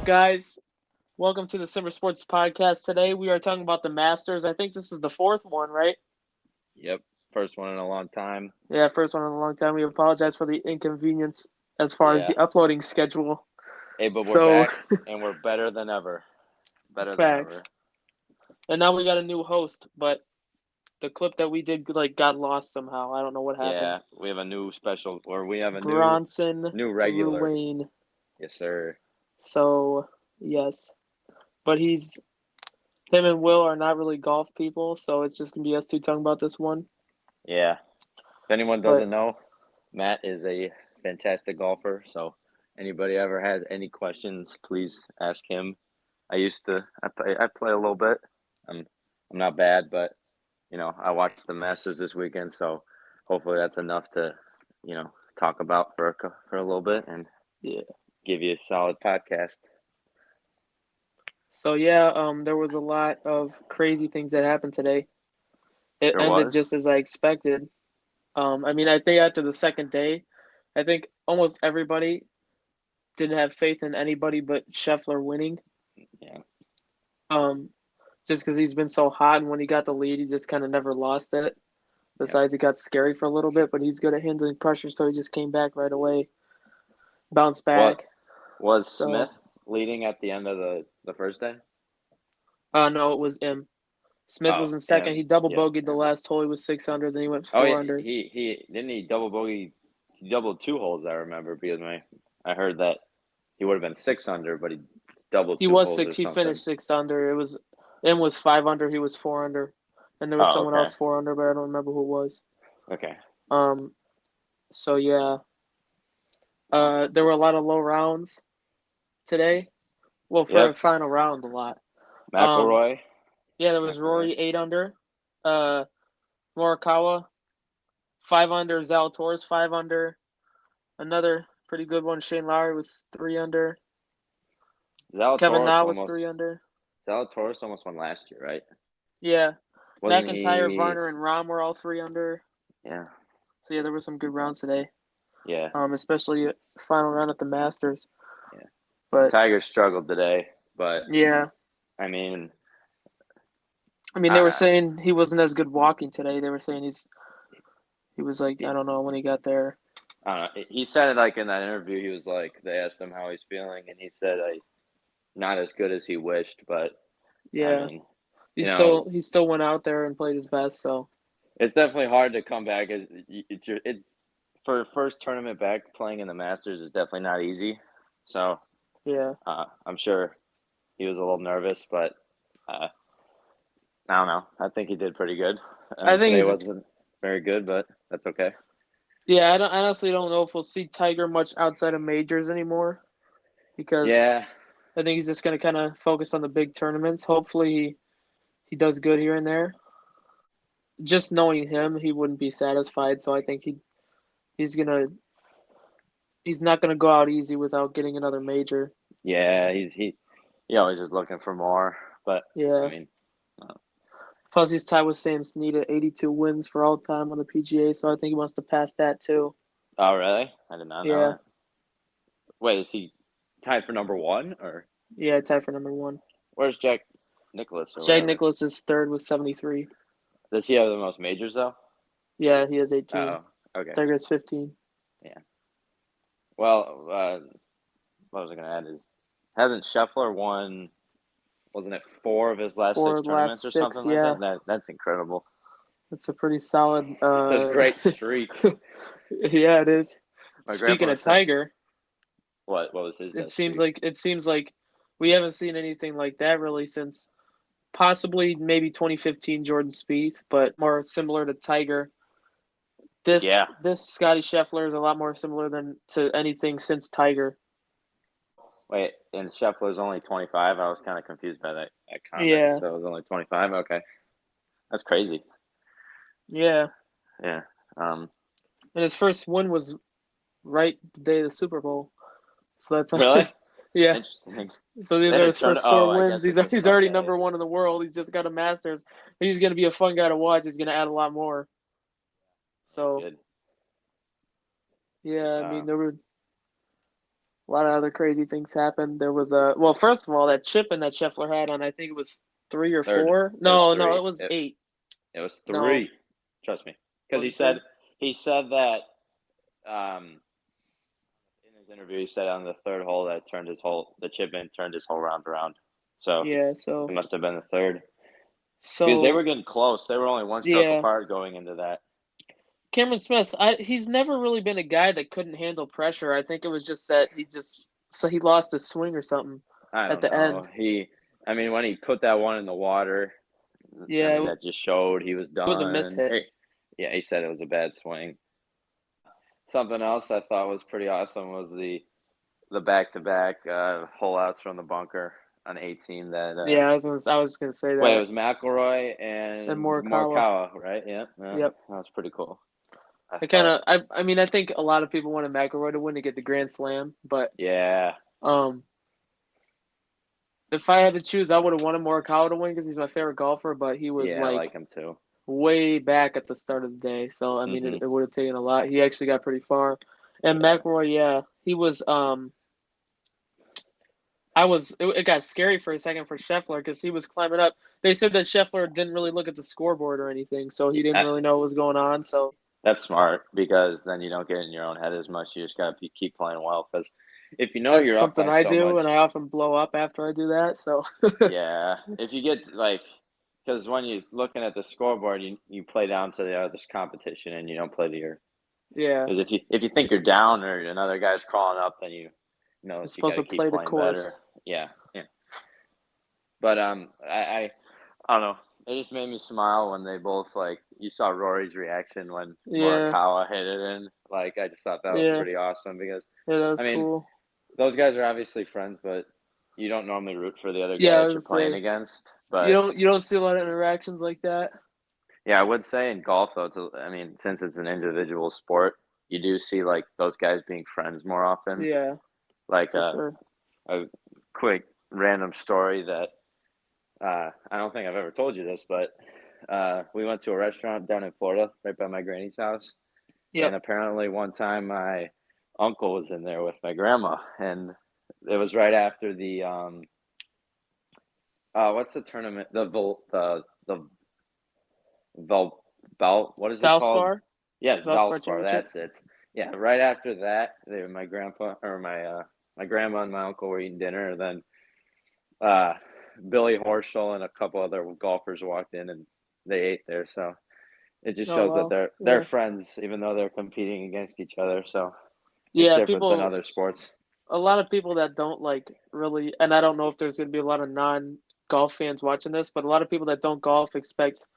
guys? Welcome to the Simmer Sports Podcast. Today we are talking about the Masters. I think this is the fourth one, right? Yep, first one in a long time. Yeah, first one in a long time. We apologize for the inconvenience as far as Yeah. the uploading schedule. Hey, but we're So, back and we're better than ever. Better than facts. ever. And now we got a new host, but the clip that we did got lost somehow. I don't know what happened. Yeah, we have a new special, or we have a Bronson new regular. Ruane. Yes, sir. So, yes. But him and Will are not really golf people, so it's just going to be us two talking about this one. Yeah. If anyone But- doesn't know, Matt is a fantastic golfer. So, anybody ever has any questions, please ask him. I play a little bit. I'm not bad, but I watched the Masters this weekend, so hopefully that's enough to, talk about for a little bit and give you a solid podcast. So yeah, there was a lot of crazy things that happened today. It ended just as I expected. I think after the second day, I think almost everybody didn't have faith in anybody but Scheffler winning. Yeah. Just because he's been so hot, and when he got the lead, he just kind of never lost it. Besides, it got scary for a little bit, but he's good at handling pressure, so he just came back right away, bounced back. Was Smith leading at the end of the first day? No, it was him. Smith was in second. He double bogeyed the last hole. He was 6 under. Then he went 4 under. He didn't he double bogey. He doubled 2 holes. I remember because I heard that he would have been 6 under, but he doubled. He 2 was holes 6. He finished 6 under. M was 5 under. He was 4 under, and there was someone else 4 under, but I don't remember who it was. Okay. So yeah. There were a lot of low rounds today. Well, for the final round, a lot. McIlroy. Yeah, there was Rory 8 under. Morikawa 5 under. Zalatoris 5 under. Another pretty good one. Shane Lowry was 3 under. Kevin Na was 3 under. Zalatoris almost won last year, right? Yeah. McIntyre, Varner, and Rahm were all 3 under. Yeah. So yeah, there were some good rounds today. Yeah. Especially final round at the Masters. Yeah. But Tiger struggled today, but yeah. I mean, they were saying he wasn't as good walking today. They were saying he was like, I don't know when he got there. I don't know. He said it like in that interview. He was like, they asked him how he's feeling, and he said, not as good as he wished, but yeah, he still went out there and played his best. So it's definitely hard to come back. It's for a first tournament back playing in the Masters is definitely not easy. So yeah, I'm sure he was a little nervous, but I don't know. I think he did pretty good. I think today wasn't very good, but that's okay. Yeah, I honestly don't know if we'll see Tiger much outside of majors anymore, because I think he's just going to kind of focus on the big tournaments. Hopefully, he does good here and there. Just knowing him, he wouldn't be satisfied. So I think he's not gonna go out easy without getting another major. Yeah, he always just looking for more. But yeah, plus he's tied with Sam Snead at 82 wins for all time on the PGA. So I think he wants to pass that too. Oh really? I did not know that. Wait, is he tied for number 1 or? Yeah, tied for number 1. Where's Jack Nicklaus? Jack Nicklaus is third with 73. Does he have the most majors though? Yeah, he has 18. Oh, okay. Tiger has 15. Yeah. Well, what was I going to add is, hasn't Scheffler won? Wasn't it 4 of his last 6 tournaments or something like that? That's incredible. That's a pretty solid. It's a great streak. Yeah, it is. Speaking of Tiger, what was his? It seems like we haven't seen anything like that really since possibly maybe 2015 Jordan Spieth, but more similar to Tiger. This Scottie Scheffler is a lot more similar to anything since Tiger. Wait, and Scheffler's only 25. I was kind of confused by that comment. Yeah. So it was only 25. Okay, that's crazy. Yeah. Yeah. And his first win was right the day of the Super Bowl. So that's really. Yeah. Interesting. So these are his first 4 wins. He's already number 1 in the world. He's just got a Masters. He's going to be a fun guy to watch. He's going to add a lot more. So, yeah, there were. A lot of other crazy things happened. There was a well, first of all, that chip in that Scheffler had on, I think it was 3 or 4. It was No, three. it was 8. It was No, 3. Trust me, because was it 3? he said that in his interview he said on the third hole that the chip in turned his whole round around. So Yeah, it must have been the third because they so were getting close. They were only one stroke yeah, apart going into that. Cameron Smith, he's never really been a guy that couldn't handle pressure. I think it was just that he lost his swing or something I at don't the know. end. I mean, when he put that one in the water, I Yeah, mean, it that just showed he was was a done. mishit. Yeah, he said it was a bad swing. Something else I thought was pretty awesome was the back to back hole outs from the bunker on 18. That Yeah, I was gonna say wait, it that. was McIlroy And and Morikawa. Morikawa, right? Yeah, Yep. that was pretty cool. I I kind thought, of I mean I think a lot of people wanted McIlroy to win to get the Grand Slam, but yeah, um if I had to choose, I would have wanted Morikawa to win because he's my favorite golfer. But he was yeah, I like like him too. way back at the start of the day, so I mean Hmm. it would have taken a lot. He actually got pretty far, and Yeah, McIlroy, yeah, he was. It got scary for a second for Scheffler because he was climbing up. They said that Scheffler didn't really look at the scoreboard or anything, so he didn't that, really know what was going on. So that's smart because then you don't get in your own head as much. You just gotta keep playing well because if you know that's you're up something by I so do, much, and I often blow up after I do that. So yeah, if you get like, because when you're looking at the scoreboard, you play down to the other competition and you don't play to your. yeah, Because if you think you're down or another guy's crawling up, then you know you're you supposed got to to keep play the playing better. course. Yeah, yeah. But I don't know. It just made me smile when they both like you saw Rory's reaction when Yeah, Morikawa hit it in. Like I just thought that was yeah, pretty awesome because yeah, that I was mean cool. those guys are obviously friends, but you don't normally root for the other guy Yeah, I that you're was playing say against. But you don't see a lot of interactions like that. yeah, I would say in golf though, I mean since it's an individual sport, you do see like those guys being friends more often. Yeah, Like for sure. a quick random story that I don't think I've ever told you this, but we went to a restaurant down in Florida, right by my granny's house, and Yep. apparently one time my uncle was in there with my grandma, and it was right after the what's the tournament? The what is it called? Valspar, Yes, Valspar Valspar. Championship. That's it. Yeah, right after that, my grandpa or my grandma and my uncle were eating dinner, and then uh, Billy Horschel and a couple other golfers walked in and they ate there. So it just Oh shows that wow. they're Yeah. friends, even though they're competing against each other. So it's Yeah, different than people other sports. a lot of people that don't like really, and I don't know if there's going to be a lot of non-golf fans watching this, but a lot of people that don't golf expect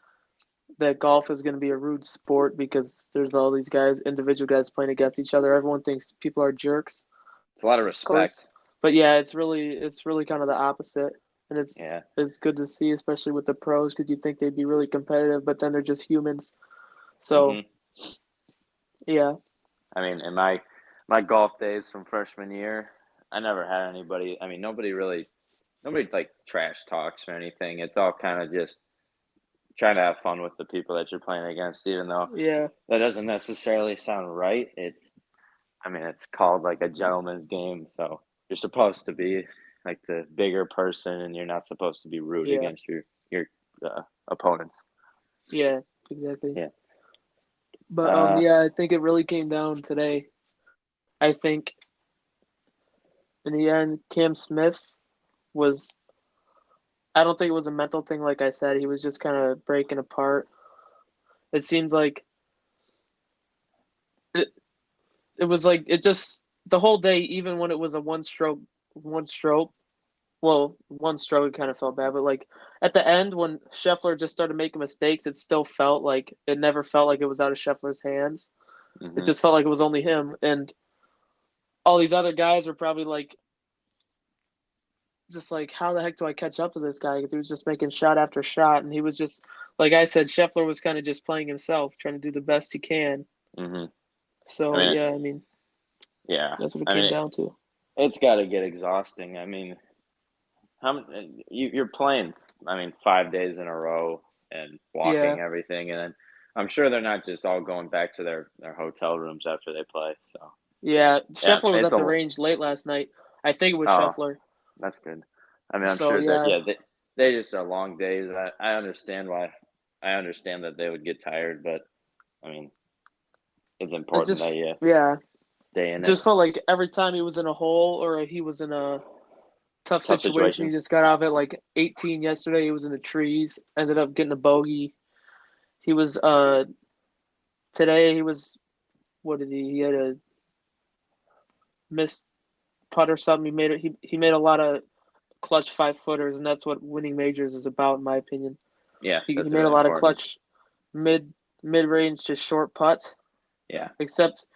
that golf is going to be a rude sport because there's all these guys, individual guys playing against each other. Everyone thinks people are jerks, It's a lot of of course. respect. But yeah, it's really kind of the opposite. And Yeah. it's good to see, especially with the pros, because you think they'd be really competitive, but then they're just humans. So Hmm. yeah, I mean, in my golf days from freshman year, I never had anybody. I mean, nobody like trash talks or anything. It's all kind of just trying to have fun with the people that you're playing against, even though yeah, that doesn't necessarily sound right. I mean, it's called like a gentleman's game, so you're supposed to be like the bigger person, and you're not supposed to be rude yeah, against your opponents. yeah, exactly. Yeah. But Uh. yeah, I think it really came down today. I think in the end, Cam Smith was. I don't think it was a mental thing, like I said. He was just kind of breaking apart. It seems like it. It was like it just the whole day, even when it was a one stroke. Well, one stroke, it kind of felt bad, but like at the end, when Scheffler just started making mistakes, it still felt like it never felt like it was out of Scheffler's hands. It Hmm. just felt like it was only him, and all these other guys were probably like just like, how the heck do I catch up to this guy? Because he was just making shot after shot, and he was just like I said, Scheffler was kind of just playing himself, trying to do the best he can. Hmm. I So mean, yeah, I mean yeah. that's what it I came mean, down to. it's got to get exhausting. I mean, you're playing? I mean, 5 days in a row and Yeah, walking everything, and then I'm sure they're not just all going back to their hotel rooms after they play. So Yeah, Yeah, Scheffler was it's at the a range late last night. I think it was oh, Scheffler. that's good. I mean, I'm So sure that yeah, they just are long days. I understand why. I understand that they would get tired, but I mean, it's it important that just you yeah, stay it in it. just felt like every time he was in a hole or he was in a tough Tough situation, he situations. just got out of it. Like 18 yesterday, he was in the trees, ended up getting a bogey. He was today he was what did he? He had a missed putt or something. He made a lot of clutch 5-footers, and that's what winning majors is about, in my opinion. Yeah, He that's made a really lot of important. clutch mid range to short putts, Yeah. except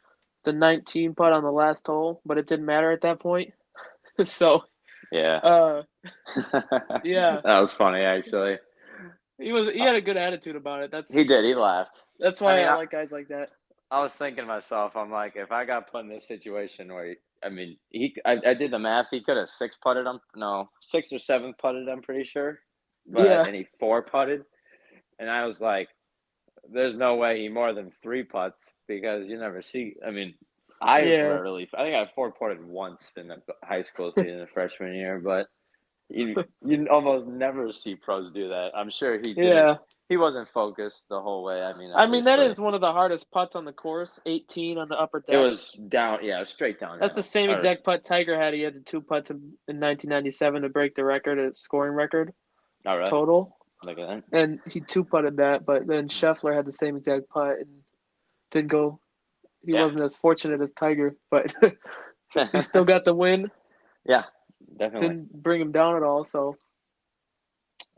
the 19 putt on the last hole, but it didn't matter at that point. So, Yeah. uh, That yeah, was funny, actually. he had a good attitude about it. He did. He laughed. That's I why mean, I like guys like that. I was thinking to myself, I'm like, if I got put in this situation where, I mean, I did the math. He could have six putted him. No, six or seven putted. I'm pretty sure, Yeah, and he four putted, and I was like, there's no way he more than three putts because you never see. I mean, I yeah, rarely. I think I four putted once in the high school season, the freshman year, but you almost never see pros do that. I'm sure he didn't. yeah. He wasn't focused the whole way. I mean, I mean, that obviously, is one of the hardest putts on the course, 18 on the upper it deck. was down. Yeah, it was straight That's the downhill. same Or exact putt Tiger had. He had the two putts in 1997 to break the record, a scoring record all right, total. look at And he two putted that, but then Scheffler had the same exact putt and didn't go. He that. wasn't as fortunate as Tiger, but he Yeah, still got the win. yeah, definitely. Didn't bring him down at all. So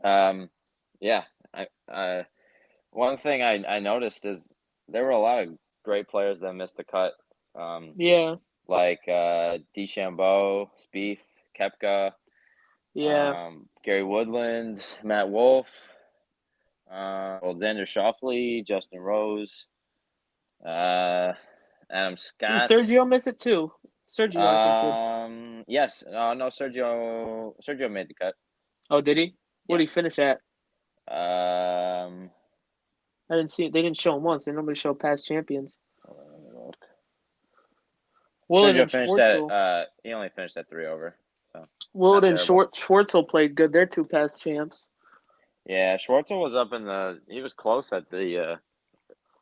Um, yeah. I one thing I noticed is there were a lot of great players that missed the cut. Um, yeah, like DeChambeau, Spieth, Kepka, yeah. Gary Woodland, Matt Wolf, Alexander Schauffele, Justin Rose, uh, Adam Didn't Scott. Sergio miss it too? Sergio, I think did. Yes. No, Sergio made the cut. Oh, did he? What Yeah. did he finish at? Um, I didn't see it. They didn't show him once. They normally show past champions. let me look. Willett Sergio and finished at Schwartzel. he only finished at three over, so Willett not and terrible. Schwartzel played good. They're two past champs. Yeah, Schwartzel was up in he was close at the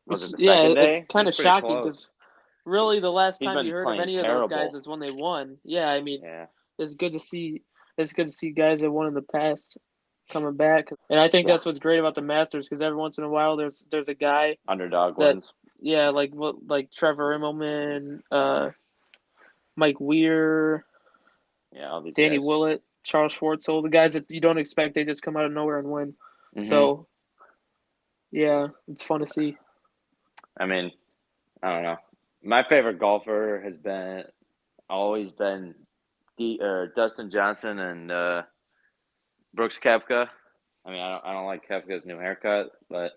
was Which it the yeah, second it's day? He kind was of pretty shocking close. because really the last He's time been you heard of playing any of those guys terrible. is when they won. Yeah, I mean Yeah. it's good to see. It's good to see guys that won in the past coming back, and I think Yeah. that's what's great about the Masters because every once in a while there's a guy Underdog that wins. yeah like Trevor Immelman, Mike Weir, Yeah, all these Danny guys. Willett, Charles Schwartzel, the guys that you don't expect they just come out of nowhere and win. Mhm. So yeah, it's fun to see. I mean, I don't know. My favorite golfer has always been Dustin Johnson and Brooks Koepka. I mean, I don't like Koepka's new haircut, but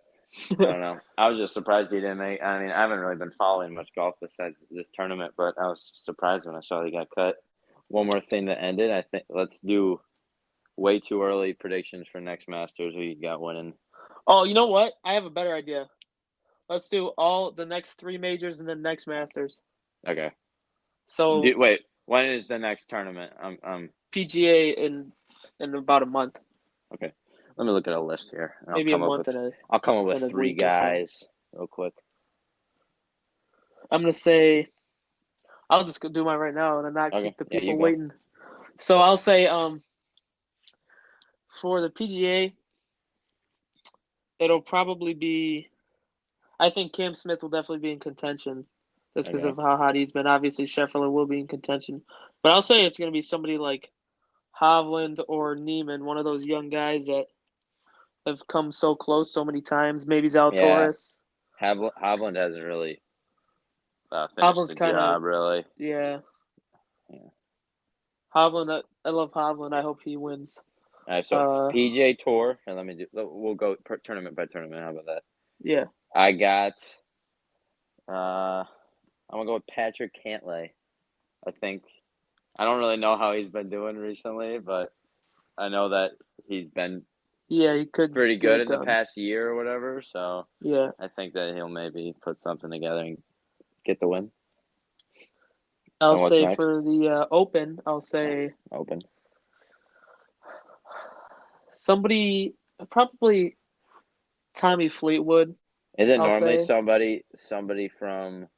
I don't know. I was just surprised he didn't make. I mean, I haven't really been following much golf besides this tournament, but I was surprised when I saw he got cut. One more thing that ended. I think let's do way too early predictions for next Masters. Who you got winning? Oh, you know what? I have a better idea. Let's do all the next three majors and then next Masters. Okay. So Wait. When is the next tournament? PGA in about a month, Okay. Let me look at a list here, and maybe a I'll come up with and a three week or so. guys real quick. I'm gonna say I'll just go do mine right now and not Okay. keep the Yeah, you people go. waiting. So I'll say for the PGA, it'll probably be. I think Cam Smith will definitely be in contention just because Okay. of how hot he's been. Obviously, Scheffler will be in contention, but I'll say it's gonna be somebody like Hovland or Neiman, one of those young guys that have come so close so many times. Maybe Yeah. Zalatoris. Hovland hasn't really finished Hovland's the kind of job, really. yeah. Yeah. Hovland, I love Hovland. I hope he wins. All right, so PGA Tour, and we'll go tournament by tournament. How about that? Yeah. I got, I'm gonna go with Patrick Cantlay. I think I don't really know how he's been doing recently, but I know that he's been Yeah, he could pretty get good it in the done. past year or whatever. So Yeah. I think that he'll maybe put something together and get the win. I'll And what's say next? for the Open, I'll say Open. somebody, probably Tommy Fleetwood. Is it I'll normally say somebody from?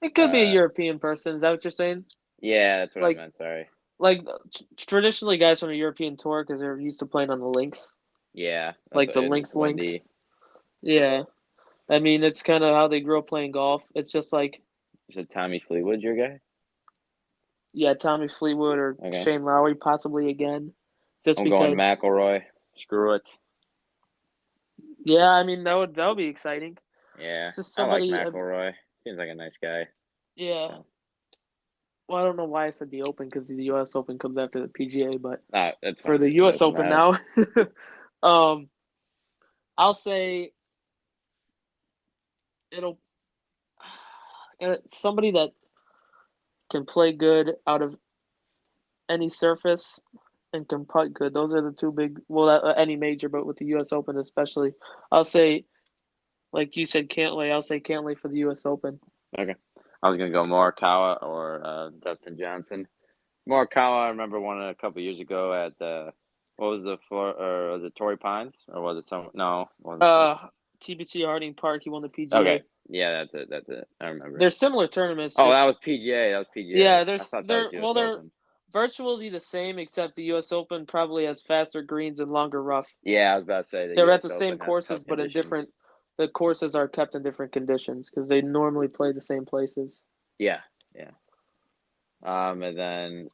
it could be a European person. Is that what you're saying? Yeah, that's what I Like, meant. Sorry. traditionally, guys from the European tour because they're used to playing on the links, Yeah, like the it's links. windy. Yeah, I mean it's kind of how they grew up playing golf. It's just like, Is it Tommy Fleetwood your guy? yeah, Tommy Fleetwood or Okay. Shane Lowry possibly again, just I'm going because. McIlroy. Screw it. Yeah, I mean that would be exciting. Yeah, Just I like somebody, McIlroy. Seems like a nice guy. yeah. So, Well, I don't know why I said the Open because the U.S. Open comes after the PGA, but it's for fine. the It U.S. doesn't Open matter. now, um, I'll say it'll somebody that can play good out of any surface and can putt good. Those are the two big. Well, any major, but with the U.S. Open especially, I'll say, like you said, Cantlay. I'll say Cantlay for the U.S. Open. Okay. I was gonna go Morikawa or Dustin Johnson. Morikawa, I remember won it a couple years ago at what was the floor, or was it Torrey Pines, or was it some? No, it wasn't Torrey. TPT Harding Park. He won the PGA. Okay, yeah, that's it. That's it. I remember. They're similar tournaments. Oh, that Just was PGA. That was PGA. yeah, I thought that was U.S. they're Open. virtually the same, except the U.S. Open probably has faster greens and longer rough. Yeah, I was about to say the They're at U.S. the same Open has courses, tough but in conditions. different. The courses are kept in different conditions because they normally play the same places. Yeah, yeah. And then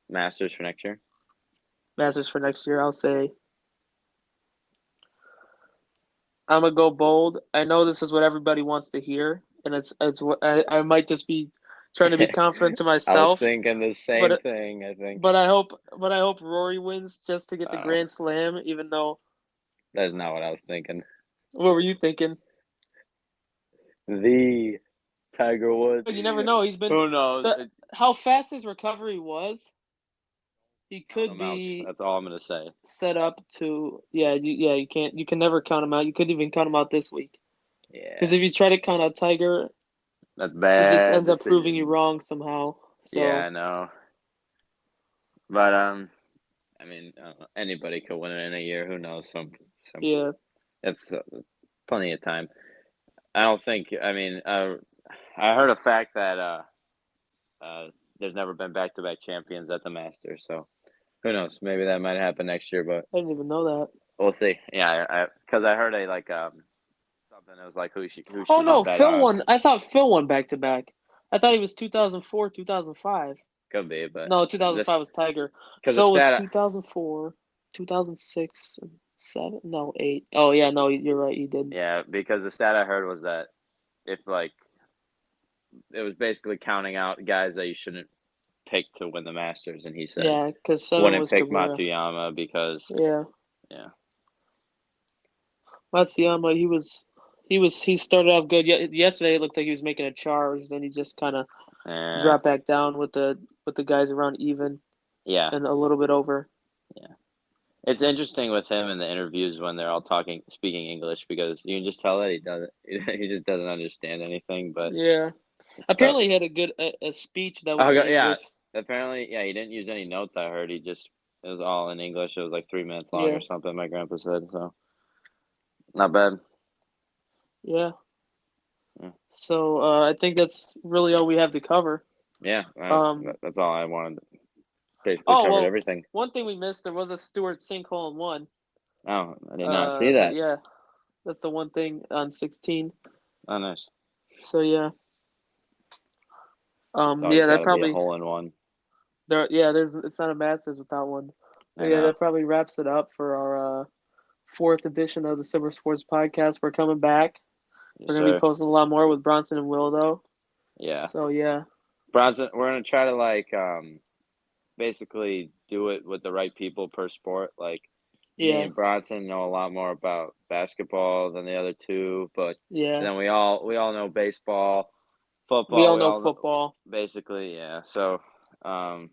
Masters for next year. Masters for next year, I'll say I'm gonna go bold. I know this is what everybody wants to hear, and it's what I might just be trying to be confident to I was myself, thinking the same but thing. I think. but I hope Rory wins just to get the Wow, Grand Slam. Even though, that's not what I was thinking. what were you thinking? The Tiger Woods. You never know. He's been Who knows? the how fast his recovery was. He Count could him out. be That's all I'm gonna say. set up to you can never count him out. You couldn't even count him out this week because Yeah, if you try to count out Tiger, that's it just bad ends up proving you decision. wrong somehow. Yeah, So I know. But I mean, anybody could win it in a year. Who knows? Some. yeah, It's plenty of time. I don't think. I mean, I heard a fact that there's never been back-to-back champions at the Masters. So who knows? Maybe that might happen next year, but I didn't even know that. we'll see. Yeah, because I heard a like something that was like who Oh should you no, bet Phil on? won. I thought Phil won back to back. I thought he was 2004, 2005. Could be, but No, 2005 this was Tiger. because the Phil was stat. 2004, 2006, and 7. No, 8. Oh yeah, no, you're right. He did. Yeah, because the stat I heard was that if like it was basically counting out guys that you shouldn't pick to win the Masters, and he said Yeah, because 7 wouldn't was pick Cabrera. Matsuyama because Yeah, yeah. Matsuyama. He started off good. Yesterday it looked like he was making a charge. Then he just kind of Yeah, dropped back down with the guys around even yeah, and a little bit over. yeah. It's interesting with him in the interviews when they're all speaking English because you can just tell that he doesn't, he just doesn't understand anything. But Yeah. it's tough. Apparently he had a speech that was Oh in yeah, English. apparently yeah, he didn't use any notes. I heard it was all in English. It was like 3 minutes long Yeah. or something. My grandpa said so. Not bad. Yeah. Yeah, So I think that's really all we have to cover. yeah Um. that's all I wanted. Basically Oh covered well, everything. one thing we missed, there was a Stewart sinkhole in one. Oh, I did not see that. Yeah, that's the one thing on 16. Oh, nice. So yeah. It's always Yeah, got that to be a probably hole in one. there. Yeah, there's it's not a Masters without one. But I yeah, know. that probably wraps it up for our fourth edition of the Silver Sports Podcast. We're coming back. Yes, We're gonna be sir. posting a lot more with Bronson and Will though. Yeah. So yeah, Bronson, we're gonna try to like basically do it with the right people per sport. Like me yeah, and Bronson know a lot more about basketball than the other two, but yeah. then we all know baseball, We football. all We know all know, football. basically, yeah. So um,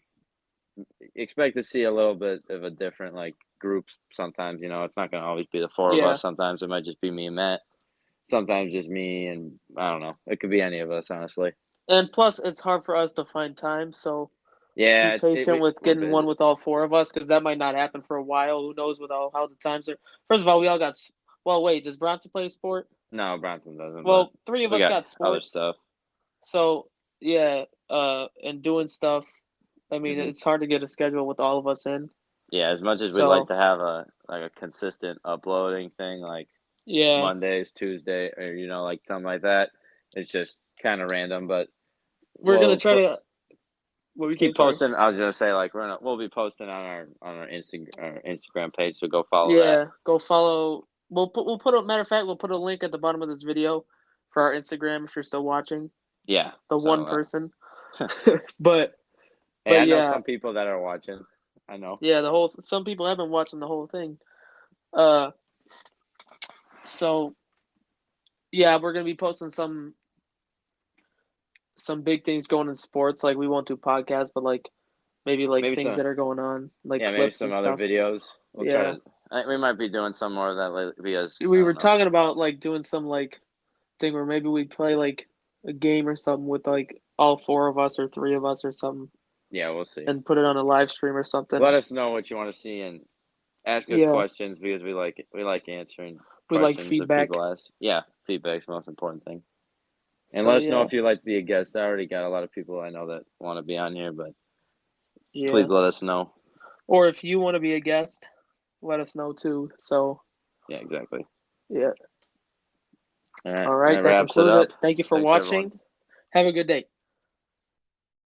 expect to see a little bit of a different like groups. Sometimes it's not gonna always be the four of Yeah, us. Sometimes it might just be me and Matt. Sometimes just me and I don't know. It could be any of us, honestly. And plus, it's hard for us to find time, so be Yeah, patient with we're getting one busy. with all four of us, because that might not happen for a while. Who knows with how the times are. First of all, we all got. Well, wait, does Bronson play a sport? No, Bronson doesn't, but Well, three of we us got got other sports, stuff. so yeah, and doing stuff. I mean, Hmm. it's hard to get a schedule with all of us in. Yeah, as much as we'd like So to have a consistent uploading thing, like yeah, Mondays, Tuesday, or like something like that, it's just kind of random. But we're gonna we'll try to. What were you saying? keep Sorry. posting. I was gonna say like we'll be posting on our Instagram page, so go follow that. Yeah, go follow. We'll put a matter of fact, we'll put a link at the bottom of this video for our Instagram if you're still watching. Yeah. The one So person, but hey, but I know yeah, some people that are watching. I know. yeah. The whole some people have been watching the whole thing. Uh, so yeah, we're gonna be posting some big things going in sports. Like we won't do podcasts, but like maybe like Maybe things some. that are going on, like Yeah, maybe clips some and other stuff. videos. We'll try Yeah, to. We might be doing some more of that lately because I we were don't know. talking about like doing some like thing where maybe we play like a game or something with like all four of us or three of us or something, Yeah, we'll see. and put it on a live stream or something. Let us know what you want to see and ask us Yeah, questions because we like answering we like questions that feedback. people ask. Yeah, feedback's the most important thing. And So let us know yeah, if you'd like to be a guest. I already got a lot of people I know that want to be on here, but yeah. please let us know. Or if you want to be a guest, let us know too. So Yeah, exactly. yeah. All right, All that right, that wraps it concludes up. it. Thank you for Thanks, everyone. watching. Have a good day.